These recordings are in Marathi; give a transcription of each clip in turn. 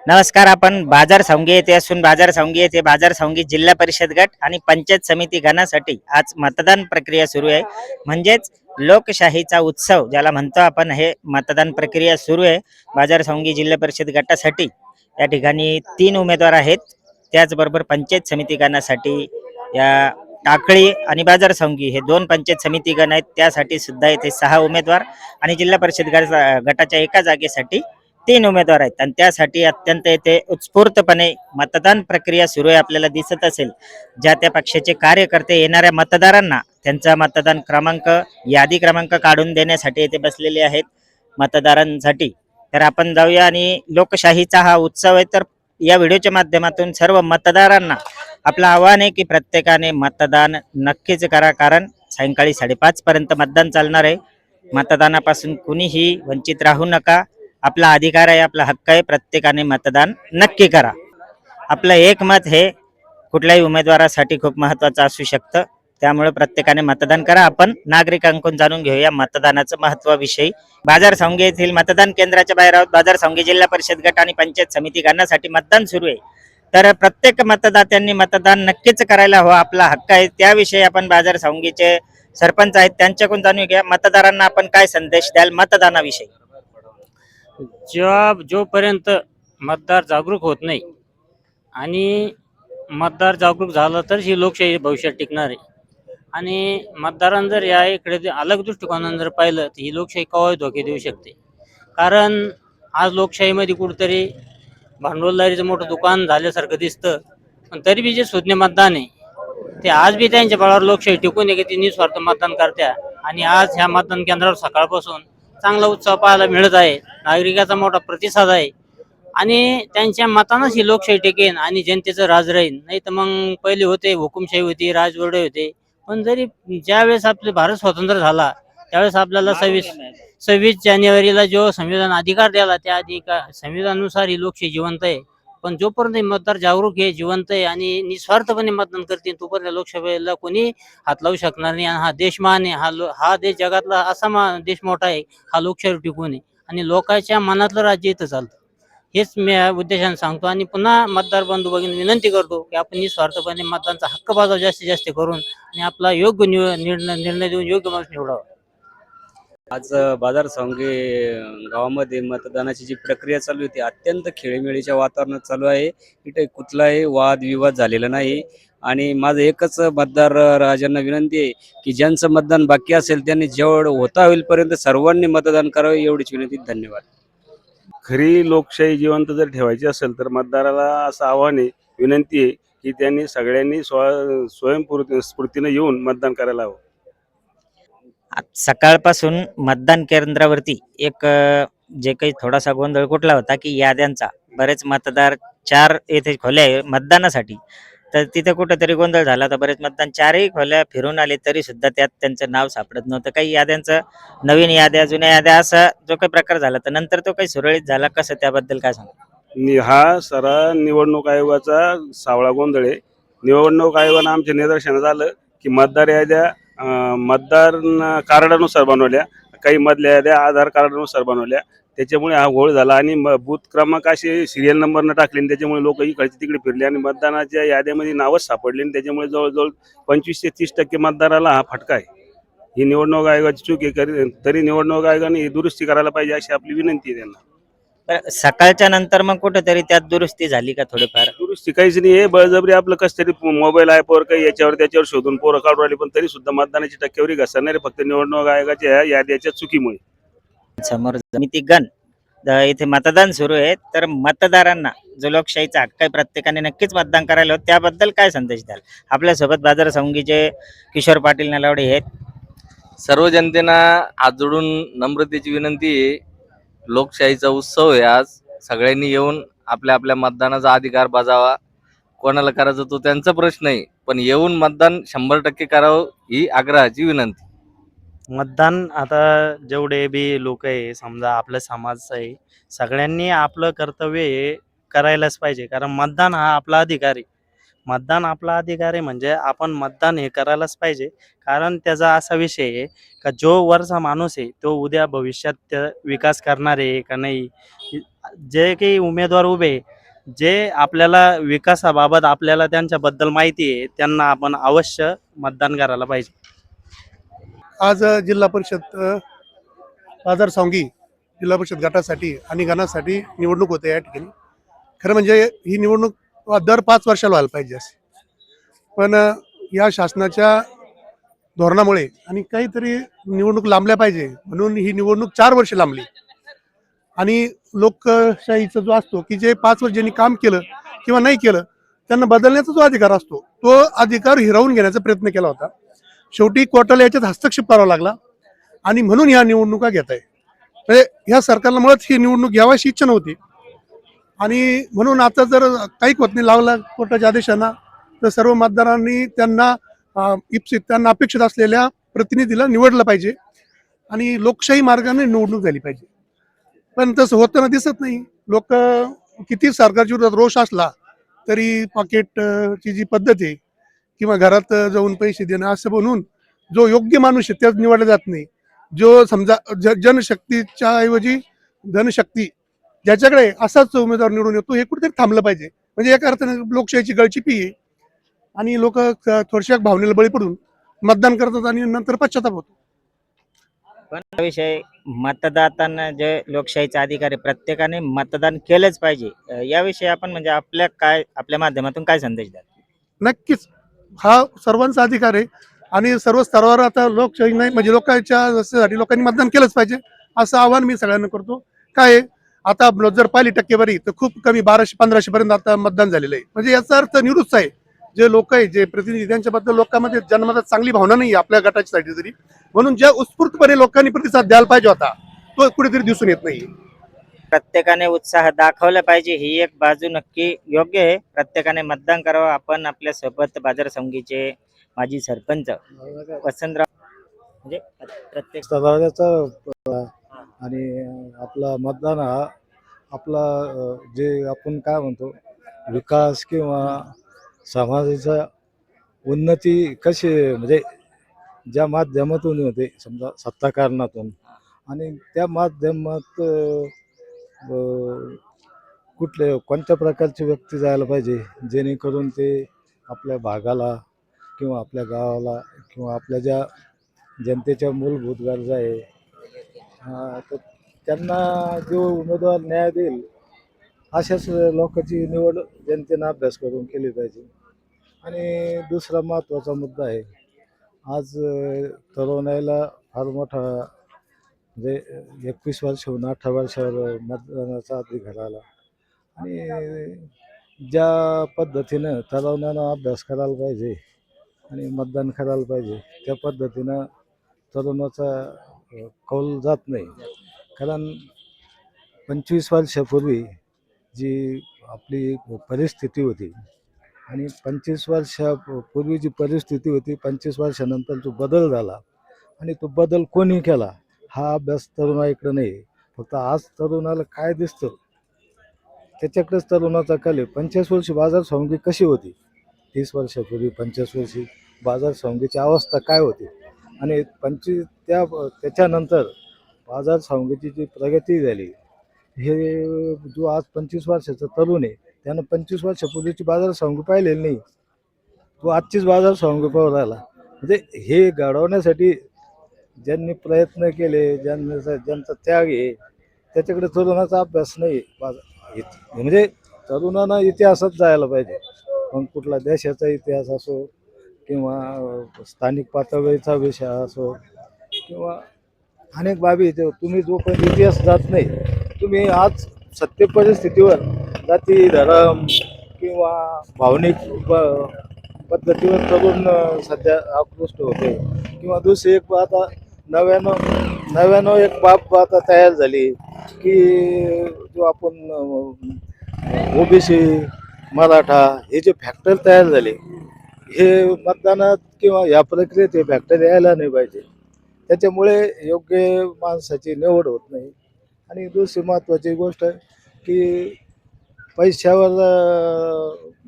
नमस्कार. आपण बाजार संघी येथे असून बाजार संघी येथे बाजार संघी जिल्हा परिषद गट आणि पंचायत समिती गणासाठी आज मतदान प्रक्रिया सुरू आहे. म्हणजेच लोकशाहीचा उत्सव ज्याला म्हणतो आपण, हे मतदान प्रक्रिया सुरू आहे बाजार संघी जिल्हा परिषद गटासाठी. या ठिकाणी 3 उमेदवार आहेत. त्याचबरोबर पंचायत समिती गणासाठी या टाकळी आणि बाजार संघी हे 2 पंचायत समिती गण आहेत. त्यासाठी सुद्धा येथे 6 उमेदवार आणि जिल्हा परिषद गटाच्या एका जागेसाठी 3 उमेदवार आहेत. आणि त्यासाठी अत्यंत येथे उत्स्फूर्तपणे मतदान प्रक्रिया सुरू आहे. आपल्याला दिसत असेल, ज्या त्या पक्षाचे कार्यकर्ते येणाऱ्या मतदारांना त्यांचा मतदान क्रमांक, यादी क्रमांक काढून देण्यासाठी येथे बसलेले आहेत मतदारांसाठी. तर आपण जाऊया. आणि लोकशाहीचा हा उत्सव आहे, तर या व्हिडिओच्या माध्यमातून सर्व मतदारांना आपलं आव्हान आहे की प्रत्येकाने मतदान नक्कीच करा, कारण सायंकाळी 5:30 पर्यंत मतदान चालणार आहे. मतदानापासून कुणीही वंचित राहू नका. आपला अधिकार आहे, आपला हक्क आहे. प्रत्येकाने मतदान नक्की करा. आपलं एक मत हे कुठल्याही उमेदवारासाठी खूप महत्त्वाचं असू शकतं. त्यामुळे प्रत्येकाने मतदान करा. आपण नागरिकांकडून जाणून घेऊया मतदानाचं महत्त्वाविषयी. बाजार संघी येथील मतदान केंद्राच्या बाहेर आहोत. बाजार संघी जिल्हा परिषद गट आणि पंचायत समिती गणासाठी मतदान सुरू आहे. तर प्रत्येक मतदात्यांनी मतदान नक्कीच करायला हवं, आपला हक्क आहे. त्याविषयी आपण बाजार संघीचे सरपंच आहेत, त्यांच्याकडून जाणून घ्या. मतदारांना आपण काय संदेश द्याल मतदानाविषयी? जोपर्यंत मतदार जागरूक होत नाही आणि मतदार जागरूक झाला तर ही लोकशाही भविष्यात टिकणार आहे. आणि मतदारांना जर या इकडे अलग दृष्टिकोनाने जर पाहिलं तर ही लोकशाही केव्हाही धोके देऊ शकते. कारण आज लोकशाहीमध्ये कुठेतरी भांडवलदारीचं मोठं दुकान झाल्यासारखं दिसतं, पण तरी बी जे सुज्ञ मतदान आहे ते आज बी त्यांच्या बळावर लोकशाही टिकून आहे की ते निस्वार्थ मतदान करत्या. आणि आज ह्या मतदान केंद्रावर सकाळपासून चांगला उत्साह पाहायला मिळत आहे. नागरिकाचा मोठा प्रतिसाद आहे आणि त्यांच्या मतानंच ही लोकशाही टिकेन आणि जनतेचं राज राहील. नाही तर मग पहिले होते हुकुमशाही होती, राजवडे होते. पण जरी ज्यावेळेस आपले भारत स्वतंत्र झाला त्यावेळेस आपल्याला 26 जानेवारीला जो संविधान अधिकार दिला, त्या संविधानानुसार ही लोकशाही जिवंत आहे. पण जोपर्यंत हे मतदार जागरूक आहे, जिवंत आहे आणि निस्वार्थपणे मतदान करतील, तोपर्यंत लोकसभेला कोणी हात लावू शकणार नाही. आणि हा देश महान आहे. हा देश जगातला असा देश मोठा आहे, हा लोकशाहीवर टिकून आहे आणि लोकांच्या मनातलं राज्य इथं चालतं. हेच मी या उद्देशाने सांगतो आणि पुन्हा मतदार बंधू भगिनी विनंती करतो की आपण निस्वार्थपणे मतदानाचा हक्क बजाव जास्तीत जास्त करून आणि आपला योग्य निर्णय देऊन योग्य माणूस निवडावा. आज बाजार संघे गावामध्ये मतदानाची जी प्रक्रिया चालू आहे ती अत्यंत खेळीमेळीच्या वातावरणात चालू आहे. इथे कुठलाही वादविवाद झालेला नाही. आणि माझं एकच मतदार राजांना विनंती आहे की ज्यांचं मतदान बाकी असेल त्यांनी जेवढं होता होईलपर्यंत सर्वांनी मतदान करावं, एवढीच विनंती. धन्यवाद. खरी लोकशाही जिवंत जर ठेवायची असेल तर मतदाराला असं आव्हान आहे, विनंती आहे की त्यांनी सगळ्यांनी स्वयंस्फूर्तीने येऊन मतदान करायला हवं. सकाळपासून मतदान केंद्रावरती एक जे काही थोडासा गोंधळ कुठला होता की याद्यांचा, बरेच मतदार 4 येथे खोल्या आहे मतदानासाठी, तर तिथे कुठेतरी गोंधळ झाला. तर बरेच मतदान 4ही खोल्या फिरून आले, तरी सुद्धा त्यात त्यांचं नाव सापडत नव्हतं. काही याद्यांचं, नवीन याद्या, जुन्या याद्या, असा जो काही प्रकार झाला, तर नंतर तो काही सुरळीत झाला. कसं, त्याबद्दल काय सांगा? हा सारा निवडणूक आयोगाचा सावळा गोंधळ आहे. निवडणूक आयोगानं आमच्या निदर्शनास आलं की मतदार याद्या मतदार कार्डानुसार बनवल्या, काही मधल्या याद्या आधार कार्डानुसार बनवल्या. त्याच्यामुळे हा घोळ झाला आणि बूथ क्रमांक असे सिरियल नंबरनं टाकले आणि त्याच्यामुळे लोक इकडचे तिकडे फिरले आणि मतदानाच्या याद्यामध्ये नावच सापडले आणि त्याच्यामुळे जवळजवळ 25 ते 30% मतदाराला हा फटका आहे. ही निवडणूक आयोगाची चूक आहे. तरी निवडणूक आयोगाने ही दुरुस्ती करायला पाहिजे अशी आपली विनंती आहे त्यांना. सकाळच्या नंतर मग कुठेतरी त्यात दुरुस्ती झाली का? थोडीफार दुरुस्ती काहीच नाही. हे बळजबरी आपलं कसं तरी मोबाईल ॲपवर काही याच्यावर त्याच्यावर शोधून पोरं काढून राहिली, पण तरी सुद्धा मतदानाची टक्केवारी घसरणारे फक्त निवडणूक आयोगाच्या याद्याच्या चुकीमुळे. समोर समिती गण इथे मतदान सुरू आहे. तर मतदारांना जो लोकशाहीचा हक्क आहे, प्रत्येकाने नक्कीच मतदान करायला हवं. त्याबद्दल काय संदेश द्याल? आपल्यासोबत बाजार संघीचे किशोर पाटील नलावडे आहेत. सर्व जनतेना हात जोडून नम्रतेची विनंती आहे. लोकशाहीचा उत्सव आहे आज. सगळ्यांनी येऊन आपल्या आपल्या मतदानाचा अधिकार बजावा. कोणाला करायचं तो त्यांचा प्रश्न आहे, पण येऊन मतदान 100% करावं ही आग्रहाची विनंती. मतदान आता जेवढे बी लोक आहे, समजा आपला समाज आहे, सगळ्यांनी आपलं कर्तव्य हे करायलाच पाहिजे. कारण मतदान हा आपला अधिकार आहे. मतदान आपला अधिकार आहे म्हणजे आपण मतदान हे करायलाच पाहिजे. कारण त्याचा असा विषय आहे का जो वरचा माणूस आहे तो उद्या भविष्यात विकास करणार आहे का नाही. जे काही उमेदवार उभे आहे जे आपल्याला विकासाबाबत आपल्याला त्यांच्याबद्दल माहिती आहे त्यांना आपण अवश्य मतदान करायला पाहिजे. आज जिल्हा परिषद बाजार सांगी जिल्हा परिषद गटासाठी आणि गणासाठी निवडणूक होते या ठिकाणी. खरं म्हणजे ही निवडणूक दर 5 वर्षाला व्हायला पाहिजे असे, पण या शासनाच्या धोरणामुळे आणि काहीतरी निवडणूक लांबल्या पाहिजे म्हणून ही निवडणूक 4 वर्ष लांबली. आणि लोकशाहीचा जो असतो की जे 5 वर्ष ज्यांनी काम केलं किंवा नाही केलं त्यांना बदलण्याचा जो अधिकार असतो तो अधिकार हिरावून घेण्याचा प्रयत्न केला होता. शेवटी कोर्टाला याच्यात हस्तक्षेप करावा लागला आणि म्हणून ह्या निवडणुका घेत आहे. म्हणजे ह्या सरकारला मुळात ही निवडणूक घ्यावाशी इच्छा नव्हती आणि म्हणून आता जर काही होत नाही लावला कोर्टाच्या आदेशांना तर सर्व मतदारांनी त्यांना त्यांना अपेक्षित असलेल्या प्रतिनिधीला निवडलं पाहिजे आणि लोकशाही मार्गाने निवडणूक झाली पाहिजे. पण तसं होताना दिसत नाही. लोक किती सरकारच्या विरोधात रोष असला तरी पॉकेटची जी पद्धत आहे किंवा घरात जाऊन पैसे देणं असं म्हणून जो योग्य माणूस आहे त्याच निवडला जात नाही. जो समजा जनशक्तीच्या ऐवजी धनशक्ती ज्याच्याकडे असाच उमेदवार निवडून येतो हे कुठेतरी थांबलं पाहिजे. म्हणजे एका अर्थाने लोकशाहीची गळचिपी आहे आणि लोक थोडशा भावनेला बळी पडून मतदान करतात आणि नंतर पश्चाताप होतो. पण हा विषय मतदातांना जे लोकशाहीचा अधिकार आहे प्रत्येकाने मतदान केलंच पाहिजे. याविषयी आपण म्हणजे आपल्या माध्यमातून काय संदेश द्याल? नक्कीच हा सर्वांचा अधिकार आहे आणि सर्व स्तरावर आता लोकशाही नाही म्हणजे लोकांच्या लोकांनी मतदान केलंच पाहिजे असं आवाहन मी सगळ्यांना करतो. काय आहे, आता जर पाहिली टक्केवारी तर खूप कमी 1200-1500 पर्यंत आता मतदान झालेलं आहे. म्हणजे याचा अर्थ निरुत्साह आहे. जे लोक आहे जे प्रतिनिधी त्यांच्याबद्दल लोकांमध्ये जनमतात चांगली भावना नाही आपल्या गटाच्यासाठी तरी, म्हणून ज्या उत्स्फूर्तपणे लोकांनी प्रतिसाद द्यायला पाहिजे होता तो कुठेतरी दिसून येत नाही. प्रत्येकाने उत्साह दाखवला पाहिजे ही एक बाजू नक्की योग्य आहे. प्रत्येकाने मतदान करावं. आपण आपल्या सोबत बाजार संघीचे माजी सरपंच वसंतराव म्हणजे प्रत्येक स्तराचा आणि आपला मतदान हा आपला जे आपण काय म्हणतो विकास किंवा समाजाचा उन्नती कशी म्हणजे ज्या माध्यमातून होते समजा सत्ताकारणातून आणि त्या माध्यमात कोणत्या प्रकारची व्यक्ती जायला पाहिजे जेणेकरून ते आपल्या भागाला किंवा आपल्या गावाला किंवा आपल्या ज्या जनतेच्या मूलभूत गरजा आहे तर त्यांना जो उमेदवार न्याय देईल अशाच लोकांची निवड जनतेनं अभ्यास करून केली पाहिजे. आणि दुसरा महत्त्वाचा मुद्दा आहे आज तरुणाईला फार मोठा म्हणजे 21 वर्षाहून 18 वर्षावर मतदानाचा अधिकार आला आणि ज्या पद्धतीनं तरुणांना अभ्यास करायला पाहिजे आणि मतदान करायला पाहिजे त्या पद्धतीनं तरुणाचा कौल जात नाही. कारण 25 वर्षापूर्वी जी आपली परिस्थिती होती आणि 25 वर्षापूर्वी जी परिस्थिती होती 25 वर्षानंतर जो बदल झाला आणि तो बदल कोणी केला हा अभ्यास तरुणाईकडे नाही. फक्त आज तरुणाला काय दिसतं त्याच्याकडेच तरुणाचा कल आहे. 25 वर्षी बाजार संगी कशी होती 30 वर्षापूर्वी 25 वर्षी बाजार संघीची अवस्था काय होती आणि त्याच्यानंतर बाजार संघीची जी प्रगती झाली हे जो आज 25 वर्षाचा तरुण आहे त्यानं 25 वर्षापूर्वीची बाजार संघी पाहिलेली नाही. तो आजचीच बाजार संघी पाहू राहिला. म्हणजे हे घडवण्यासाठी ज्यांनी प्रयत्न केले ज्यांचा त्याग आहे त्याच्याकडे तरुणाचा अभ्यास नाही. म्हणजे तरुणांना इतिहासात जायला पाहिजे. पण कुठला देशाचा इतिहास असो किंवा स्थानिक पातळीचा विषय असो किंवा अनेक बाबी तुम्ही जोपर्यंत इतिहास जात नाही तुम्ही आज सत्य परिस्थितीवर जाती धर्म किंवा भावनिक पद्धतीवर तरुण सध्या आकृष्ट होते. किंवा दुसरी एक आता नव्यानं एक बाब आता तयार झाली की जो आपण ओबीसी मराठा हे जे फॅक्टर तयार झाले हे मतदानात किंवा या प्रक्रियेत हे फॅक्टर यायला नाही पाहिजे. त्याच्यामुळे योग्य माणसाची निवड होत नाही. आणि दुसरी महत्त्वाची गोष्ट की पैशावर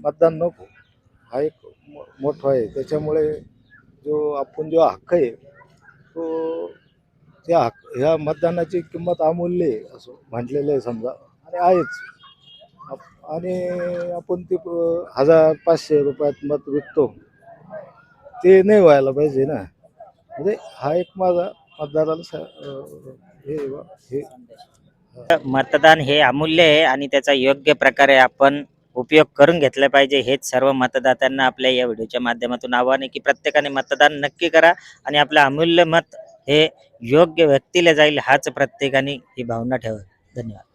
मतदान नको हा एक मोठा आहे. त्याच्यामुळे जो हक्क आहे तो ह्या मतदानाची किंमत अमूल्य आहे असं म्हटलेलं आहे समजा आणि आहेच. आणि आपण ते 1,000-500 रुपयात मत विकतो, ते नाही व्हायला पाहिजे ना. म्हणजे हा एक माझा मतदाराला हे मतदान हे अमूल्य आहे आणि त्याचा योग्य प्रकारे आपण उपयोग करून घेतला पाहिजे, हेच सर्व मतदात्यांना आपल्या या व्हिडिओच्या माध्यमातून आव्हान आहे की प्रत्येकाने मतदान नक्की करा आणि आपलं अमूल्य मत हे योग्य व्यक्तीला जाईल हाच प्रत्येकाने ही भावना ठेवा. धन्यवाद.